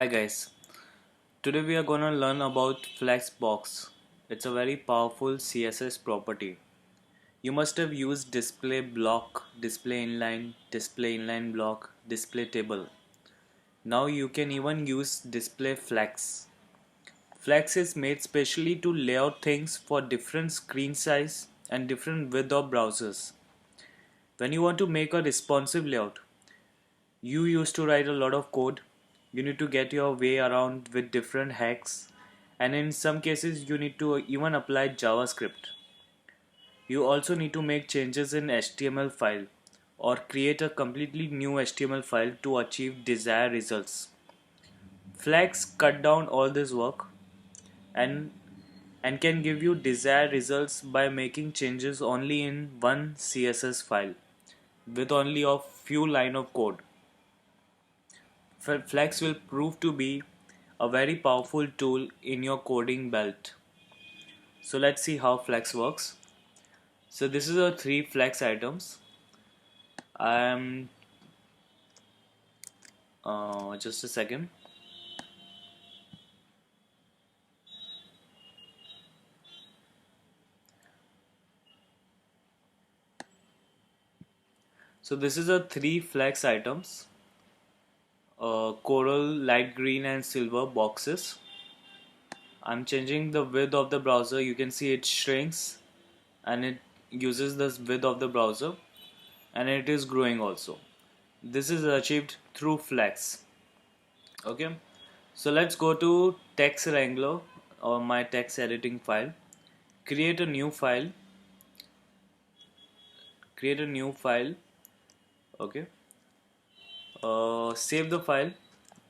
Hi guys, today we are gonna learn about Flexbox. It's a very powerful CSS property. You must have used display block, display inline block, display table. Now you can even use display flex. Flex is made specially to layout things for different screen size and different width of browsers. When you want to make a responsive layout, you used to write a lot of code. You need to get your way around with different hacks, and in some cases, you need to even apply JavaScript. You also need to make changes in HTML file or create a completely new HTML file to achieve desired results. Flex cut down all this work and can give you desired results by making changes only in one CSS file with only a few line of code. Flex will prove to be a very powerful tool in your coding belt. So let's see how Flex works. So this is a three Flex items. I'm just a second. So this is a three Flex items. Coral, light green, and silver boxes. I'm changing the width of the browser. You can see it shrinks and it uses the width of the browser, and it is growing also. This is achieved through Flex. Okay, so let's go to text wrangler or my text editing file. Create a new file. Create a new file. Okay, save the file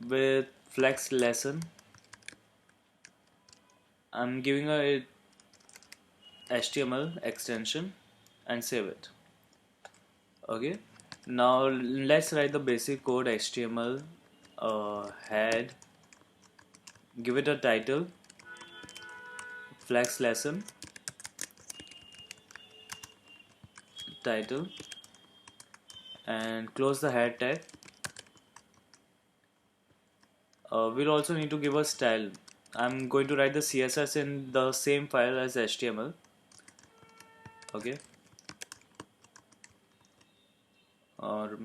with Flex lesson. I'm giving a HTML extension and save it. Okay, now let's write the basic code. HTML head, give it a title, Flex lesson title, and close the head tag. We'll also need to give a style. I'm going to write the CSS in the same file as HTML. Okay, or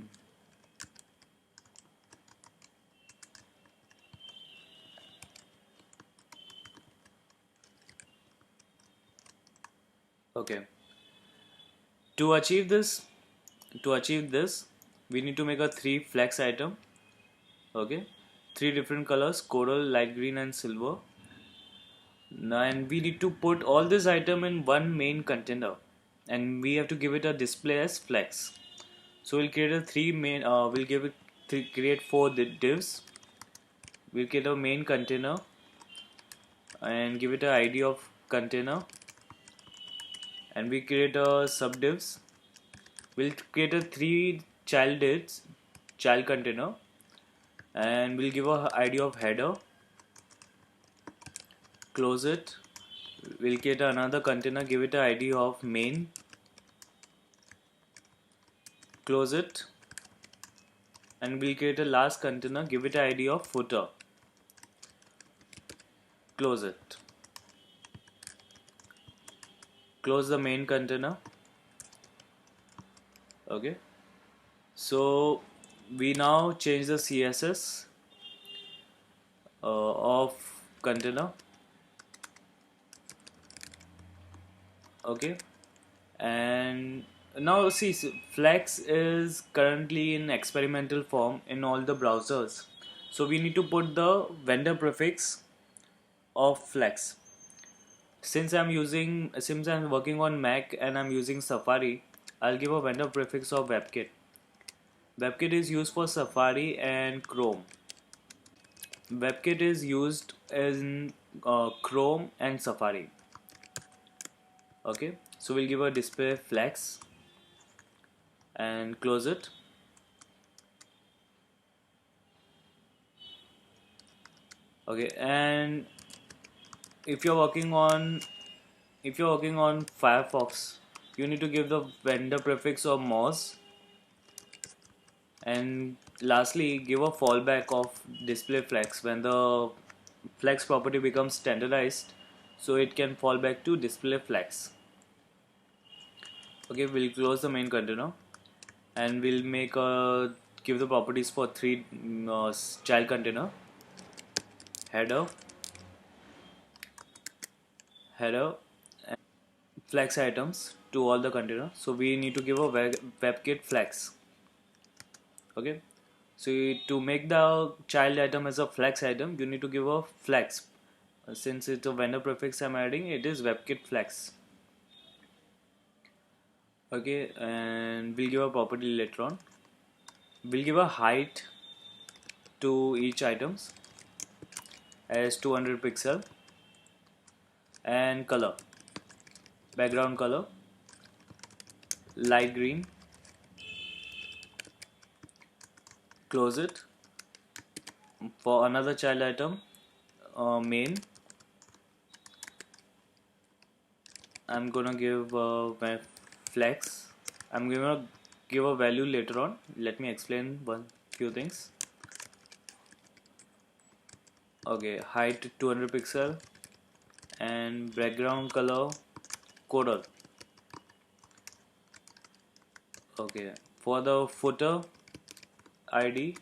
okay. To achieve this, we need to make a three Flex item. Okay, three different colors: coral, light green, and silver. And we need to put all this item in one main container, and we have to give it a display as Flex. So we'll create a three main. We'll give it create four divs. We'll create a main container and give it an ID of container, and we create a subdivs. We'll create a three child divs, child container, and we'll give a ID of header. Close it. We'll create another container, give it an ID of main. Close it, and we'll create a last container, give it an ID of footer. Close it. Close the main container. Okay, so we now change the CSS of container. Okay, and now see, Flex is currently in experimental form in all the browsers, so we need to put the vendor prefix of Flex. Since I'm working on Mac and I'm using Safari, I'll give a vendor prefix of WebKit. WebKit is used for Safari and Chrome. WebKit is used in Chrome and Safari. Okay, so we'll give a display Flex and close it. Okay, and if you're working on Firefox, you need to give the vendor prefix of mouse and Lastly, give a fallback of display flex when the flex property becomes standardized, so it can fall back to display flex. Okay, we'll close the main container and we'll make a give the properties for three child container: header, header, flex items to all the container. So we need to give a webkit flex. Okay, so to make the child item as a flex item, you need to give a flex. Since it's a vendor prefix I'm adding, it is webkit flex. Okay, and we'll give a property later on. We'll give a height to each items as 200 pixel, and color, background color light green. Close it. For another child item, main, I'm gonna give my flex. I'm gonna give a value later on. Let me explain one few things. Okay, height 200 pixel and background color coral. Okay, for the footer ID,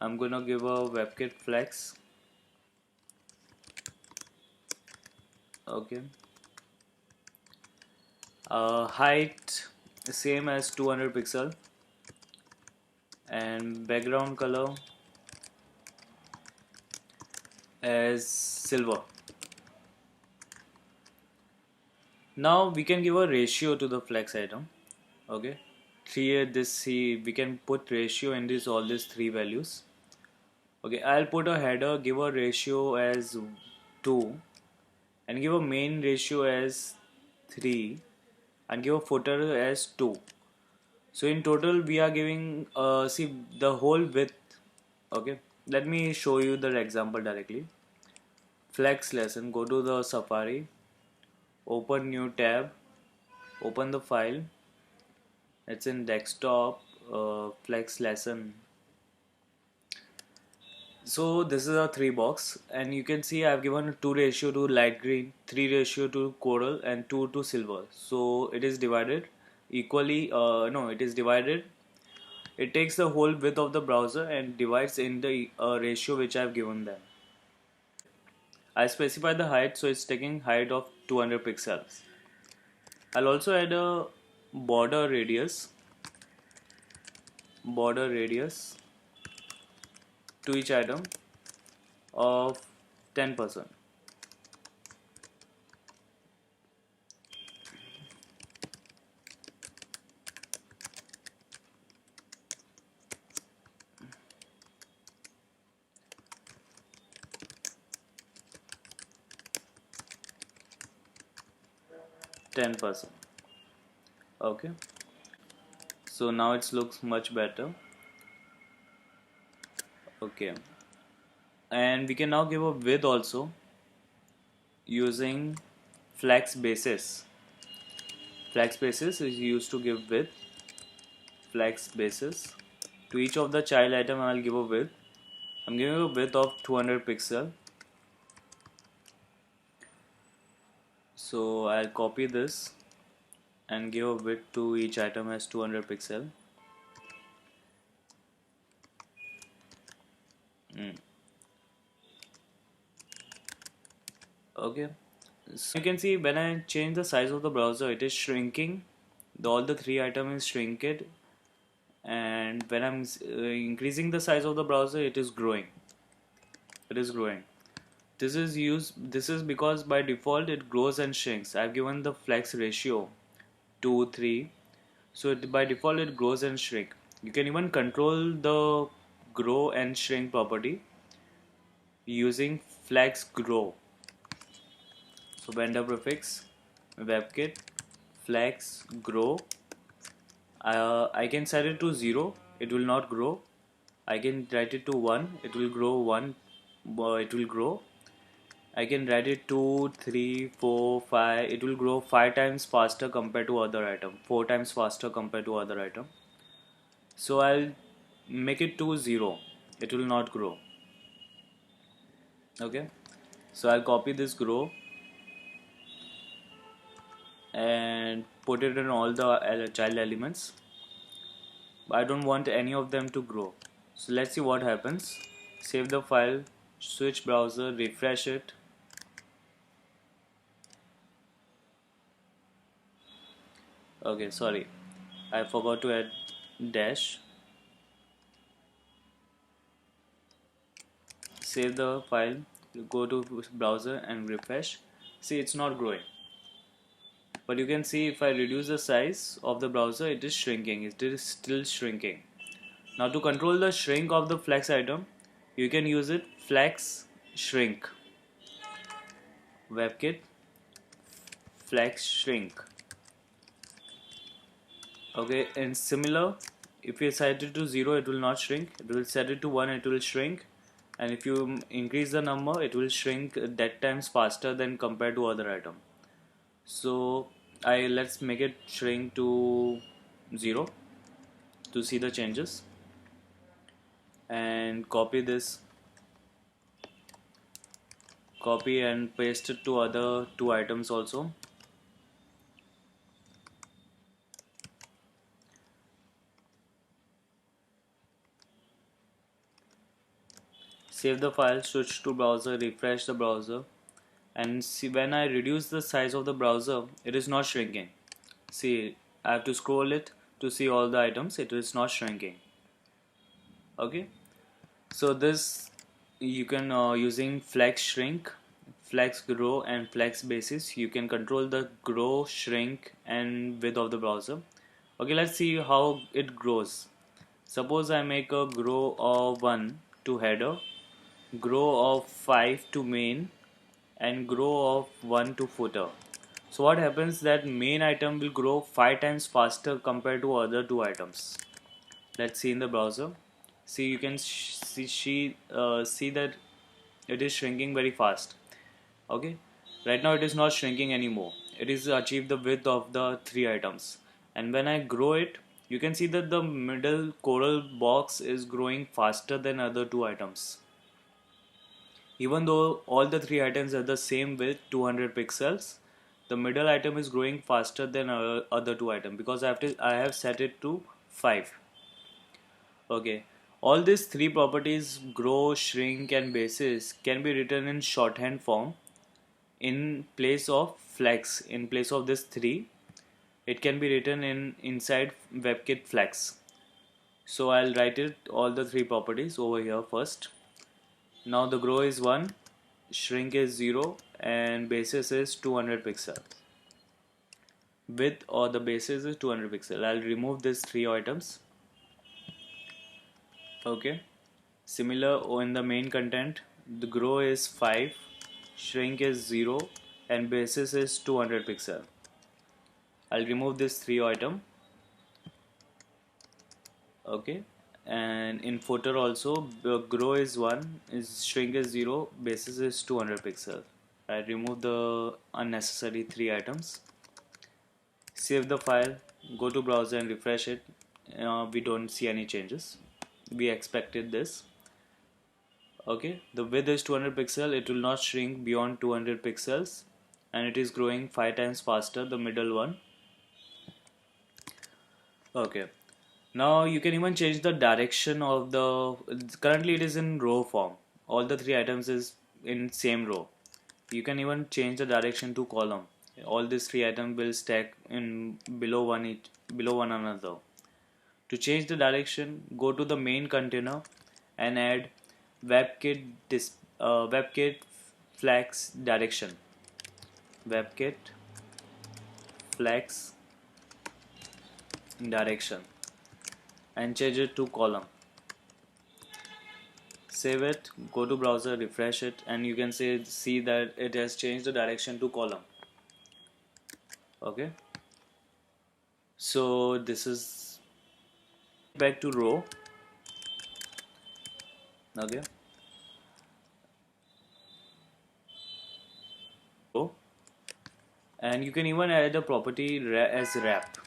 I'm gonna give a webkit flex. Okay, height same as 200 pixel and background color as silver. Now we can give a ratio to the flex item. Okay, here we can put ratio in this all these three values. Okay, I'll put a header, give a ratio as 2, and give a main ratio as 3, and give a footer as 2. So in total we are giving see the whole width. Okay, let me show you the example directly. Flex lesson, go to the Safari, open new tab, open the file. It's in desktop, flex lesson. So this is a 3 box, and you can see I've given 2 ratio to light green, 3 ratio to coral, and 2 to silver. So it is divided equally. No, it is divided. It takes the whole width of the browser and divides in the ratio which I've given them. I specify the height, so it's taking height of 200 pixels. I'll also add a border radius, border radius to each item of 10%. 10%. Okay, so now it looks much better. Okay, and we can now give a width also using flex basis. Flex basis is used to give width. Flex basis to each of the child item I'll give a width. I'm giving a width of 200 pixel. So I'll copy this and give a width to each item as 200 pixel. Okay, so you can see when I change the size of the browser, it is shrinking. All the three items is shrinked, and when I'm increasing the size of the browser, it is growing. It is growing. This is because by default it grows and shrinks. I've given the flex ratio 2 3, so by default it grows and shrink. You can even control the grow and shrink property using flex grow. So vendor prefix webkit flex grow. I can set it to 0, it will not grow. I can write it to 1, it will grow 1, it will grow. I can write it 2, 3, 4, 5. It will grow 5 times faster compared to other item, 4 times faster compared to other item. So I'll make it to 0, it will not grow. Okay, so I'll copy this grow and put it in all the child elements. I don't want any of them to grow. So let's see what happens. Save the file, switch browser, refresh it. Okay, sorry, I forgot to add dash. Save the file, go to browser and refresh. See, it's not growing. But you can see if I reduce the size of the browser, it is shrinking. It is still shrinking. Now to control the shrink of the flex item, you can use it flex shrink. WebKit flex shrink. Okay, and similar, if you set it to 0, it will not shrink. It will set it to 1, it will shrink. And if you increase the number, it will shrink that times faster than compared to other item. So let's make it shrink to 0 to see the changes, and copy and paste it to other two items also. Save the file, switch to browser, refresh the browser, and see when I reduce the size of the browser, it is not shrinking. See, I have to scroll it to see all the items, it is not shrinking. Okay, so this you can using flex shrink, flex grow and flex basis, you can control the grow, shrink and width of the browser. Okay, let's see how it grows. Suppose I make a grow of 1 to header, grow of 5 to main, and grow of 1 to footer. So what happens that main item will grow 5 times faster compared to other two items. Let's see in the browser. See, you can see that it is shrinking very fast. Okay, right now it is not shrinking anymore. It is achieved the width of the three items, and when I grow it, you can see that the middle coral box is growing faster than other two items. Even though all the three items are the same width, 200 pixels, the middle item is growing faster than other two items because I have set it to 5. Okay, all these three properties, grow, shrink and basis, can be written in shorthand form in place of flex. In place of this 3, it can be written in inside WebKit flex. So I'll write it all the three properties over here first. Now the grow is 1, shrink is 0 and basis is 200 pixels. Width or the basis is 200 pixels. I'll remove these three items. Okay, similar in the main content, the grow is 5, shrink is 0 and basis is 200 pixel. I'll remove this 3 item. Okay, and in footer also, the grow is 1, shrink is 0, basis is 200 pixel. I remove the unnecessary 3 items. Save the file, go to browser and refresh it. We don't see any changes. We expected this. Okay, the width is 200 pixel, it will not shrink beyond 200 pixels, and it is growing 5 times faster, the middle one. Okay, now you can even change the direction of the, currently it is in row form, all the three items is in same row. You can even change the direction to column. All these three items will stack in below one another. To change the direction, go to the main container and add WebKit flex direction. WebKit flex direction and change it to column. Save it, go to browser, refresh it, and you can see that it has changed the direction to column. Okay, so this is back to row. Okay, row, and you can even add a property as wrap.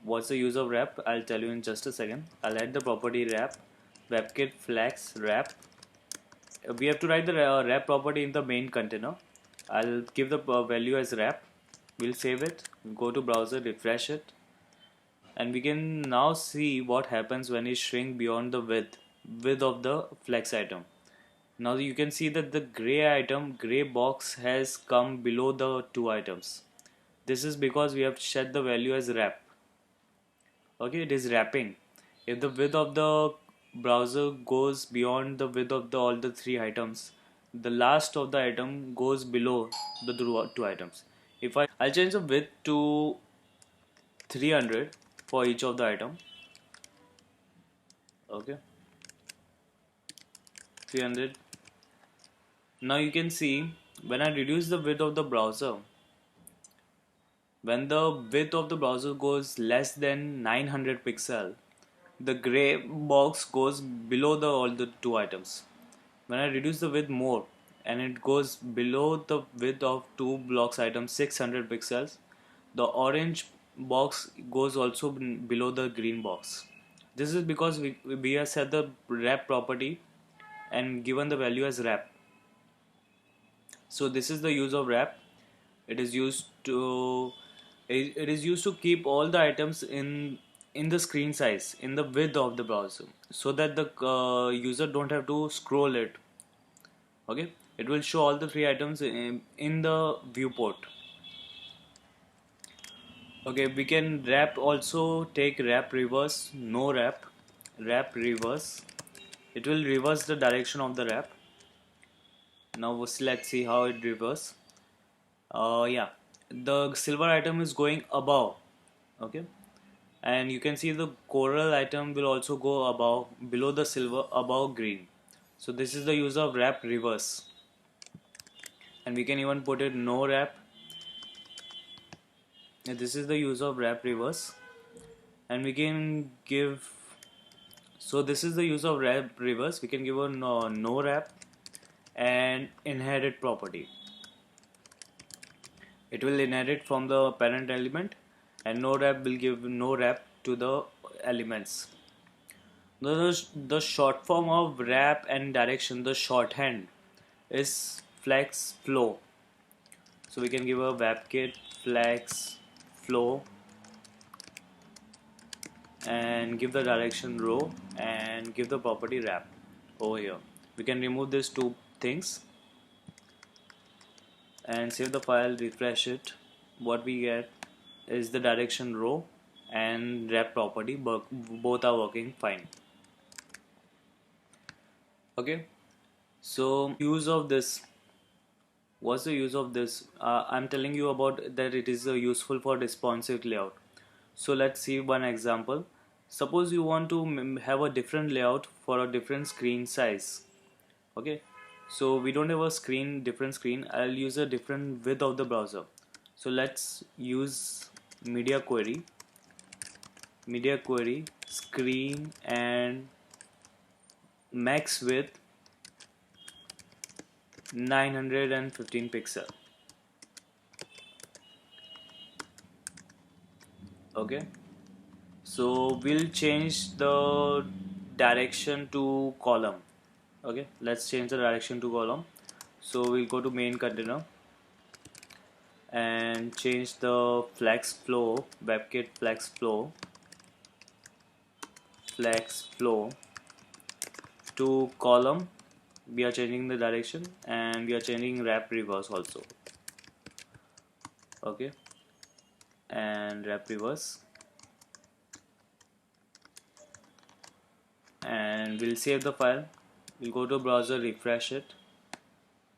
What's the use of wrap? I'll tell you in just a second. I'll add the property wrap, webkit flex wrap. We have to write the wrap property in the main container. I'll give the value as wrap. We'll save it, go to browser, refresh it, and we can now see what happens when we shrink beyond the width of the flex item. Now you can see that the gray box has come below the two items. This is because we have set the value as wrap. Okay, it is wrapping. If the width of the browser goes beyond the width of all the three items, the last of the item goes below the two items. If I'll change the width to 300 for each of the item. Okay, 300. Now you can see when I reduce the width of the browser, when the width of the browser goes less than 900 pixel, the gray box goes below all the two items. When I reduce the width more and it goes below the width of two blocks items 600 pixels, the orange box goes also below the green box. This is because we have set the wrap property and given the value as wrap. So this is the use of wrap. It is used to it is used to keep all the items in the screen size, in the width of the browser, so that the user don't have to scroll it. Okay, it will show all the three items in the viewport. Okay, we can wrap also take wrap reverse, no wrap, wrap reverse. It will reverse the direction of the wrap. Now let's see how it reverse. Yeah, the silver item is going above. Okay, and you can see the coral item will also go above, below the silver, above green. So this is the use of wrap reverse, and we can even put it no wrap. And this is the use of wrap reverse, and we can give. So this is the use of wrap reverse. We can give a no wrap and inherit property. It will inherit from the parent element, and no wrap will give no wrap to the elements. The short form of wrap and direction, the shorthand, is flex flow. So we can give a webkit flex flow and give the direction row and give the property wrap over here. We can remove these two things and save the file, refresh it. What we get is the direction row and wrap property, both are working fine. Okay, so use of this. What's the use of this? I'm telling you about that it is useful for responsive layout. So let's see one example. Suppose you want to have a different layout for a different screen size. Okay, so we don't have a different screen. I'll use a different width of the browser. So let's use media query screen and max width 915 pixel. Okay, so we'll change the direction to column. Okay, let's change the direction to column. So we'll go to main container and change the flex flow, webkit flex flow to column. We are changing the direction and we are changing wrap reverse also. Okay, and wrap reverse, and we'll save the file. We'll go to browser, refresh it,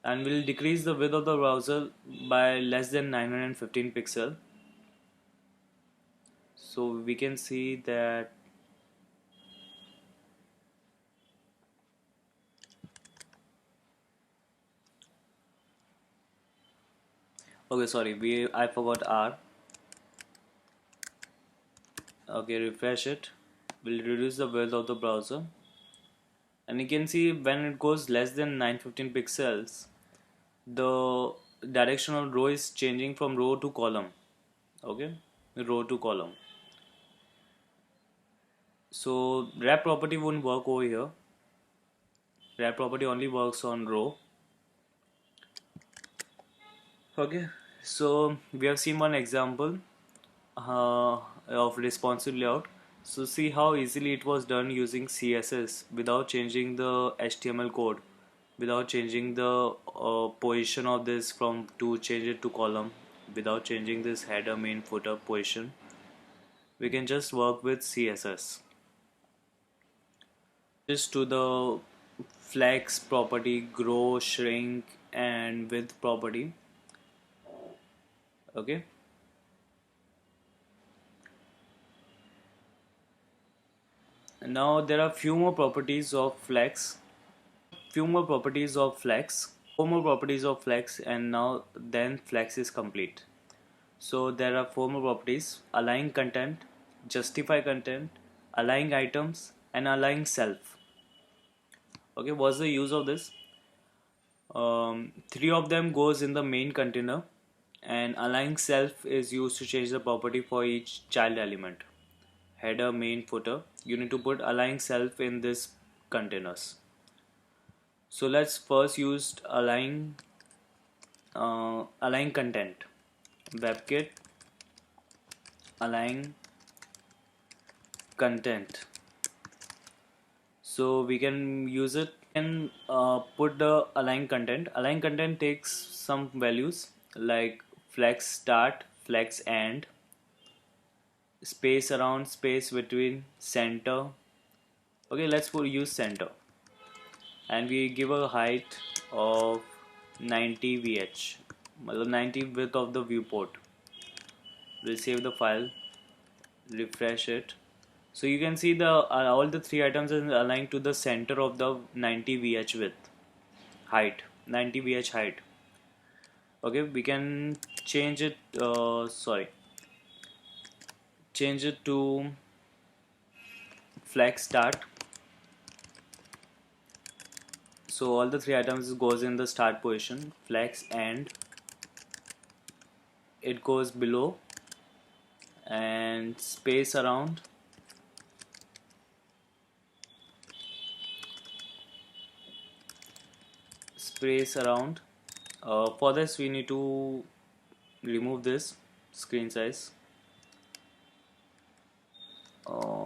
and we'll decrease the width of the browser by less than 915 pixel. So we can see that okay, sorry, I forgot R. Okay, refresh it. We'll reduce the width of the browser, and you can see when it goes less than 915 pixels, the direction of row is changing from row to column. Okay, row to column. So wrap property wouldn't work over here. Wrap property only works on row. Okay, so we have seen one example of responsive layout. So see how easily it was done using CSS without changing the HTML code, without changing the position of this from to change it to column, without changing this header main footer position. We can just work with CSS. Just to the flex property, grow, shrink, and width property. Okay. Now there are few more properties of flex. Few more properties of flex. Four more properties of flex, and now then flex is complete. So there are four more properties: align content, justify content, align items, and align self. Okay, what's the use of this? Three of them goes in the main container, and align self is used to change the property for each child element. Header, main, footer. You need to put align self in this containers. So let's first use align content. WebKit align content. So we can use it and put the align content. Align content takes some values like flex start, flex end, space around, space between, center. Okay, let's use center, and we give a height of 90 vh, मतलब 90 width of the viewport. We'll save the file, refresh it. So you can see the all the three items are aligned to the center of the 90 vh width, height, 90 vh height. Okay, we can change it. Change it to flex start. So all the three items goes in the start position. Flex end, it goes below, and space around, space around. For this we need to remove this screen size.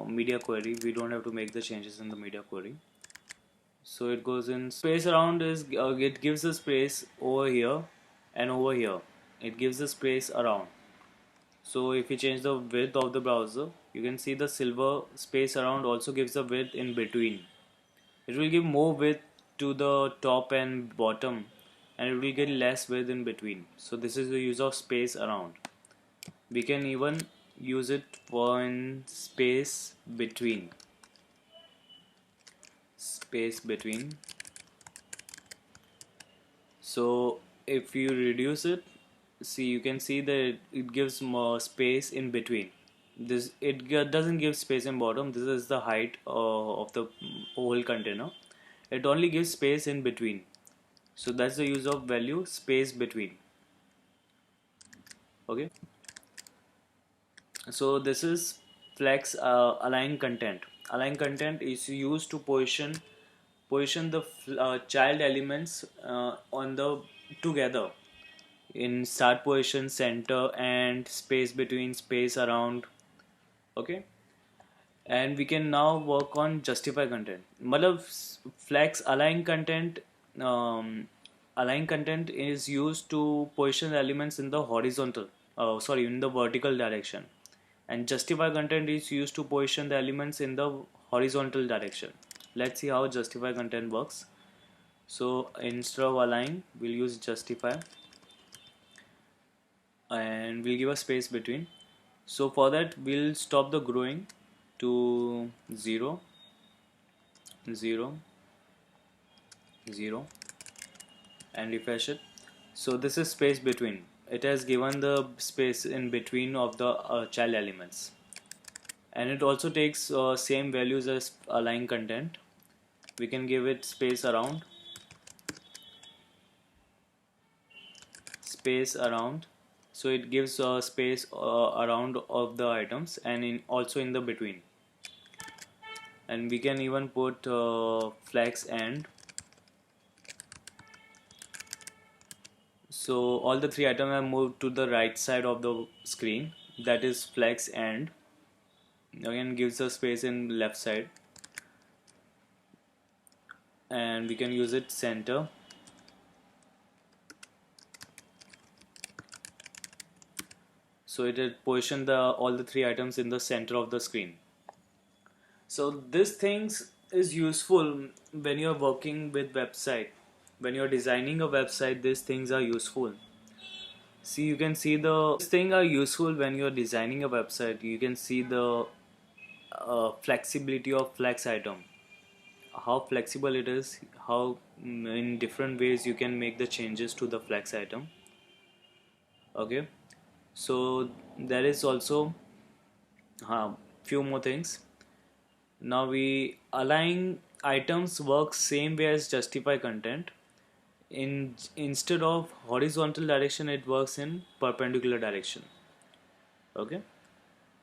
Media query, we don't have to make the changes in the media query. So it goes in space around is it gives a space over here and over here. It gives a space around. So if you change the width of the browser, you can see the silver space around also gives a width in between. It will give more width to the top and bottom, and it will get less width in between. So this is the use of space around. We can even use it for in space between. Space between. So if you reduce it, see, you can see that it gives more space in between. This doesn't give space in bottom. This is the height of the whole container. It only gives space in between. So that's the use of value space between. Okay, so this is flex align content. Align content is used to position the child elements on the together in start position, center, and space between, space around. Okay, and we can now work on justify content. मतलब flex align content is used to position elements in the horizontal, sorry, in the vertical direction, and justify content is used to position the elements in the horizontal direction. Let's see how justify content works. So instead of align, we'll use justify, and we'll give a space between. So for that, we'll stop the growing to 0, 0, 0, and refresh it. So this is space between. It has given the space in between of the child elements, and it also takes same values as align content. We can give it space around, space around. So it gives space around of the items, and in also in the between. and we can even put flex end. So all the three items are moved to the right side of the screen, that is flex end. Again gives the space in left side, and we can use it center. So it will position the all the three items in the center of the screen. So this things is useful when you're working with website. When you're designing a website, these things are useful. See, you can see the these things are useful when you're designing a website. You can see the flexibility of flex item, how flexible it is, how in different ways you can make the changes to the flex item. Okay, so there is also few more things. Now we align items works same way as justify content. Instead of horizontal direction, it works in perpendicular direction. Okay,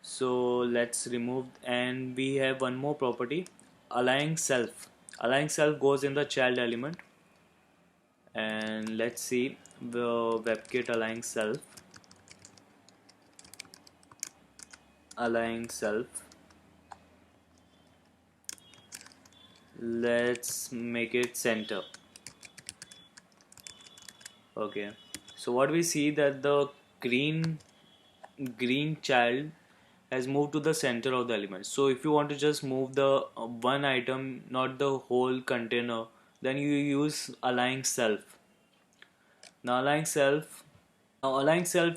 so let's remove, and we have one more property, align self. Align self goes in the child element, and let's see the webkit align self. Align self, let's make it center. Okay, so what we see that the green child has moved to the center of the element. So if you want to just move the one item, not the whole container, then you use align self. Now align self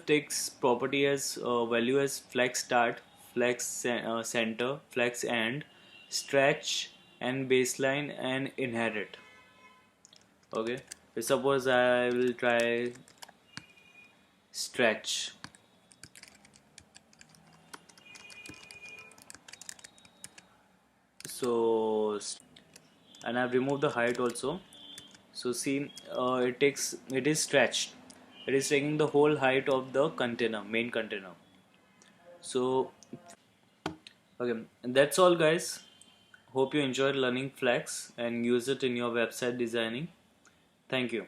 takes property as value as flex start, center, flex end, stretch, and baseline, and inherit. Okay, suppose I will try stretch. So, and I've removed the height also. So see, it is stretched. It is taking the whole height of the container, main container. So okay, and that's all, guys. Hope you enjoyed learning Flex and use it in your website designing. Thank you.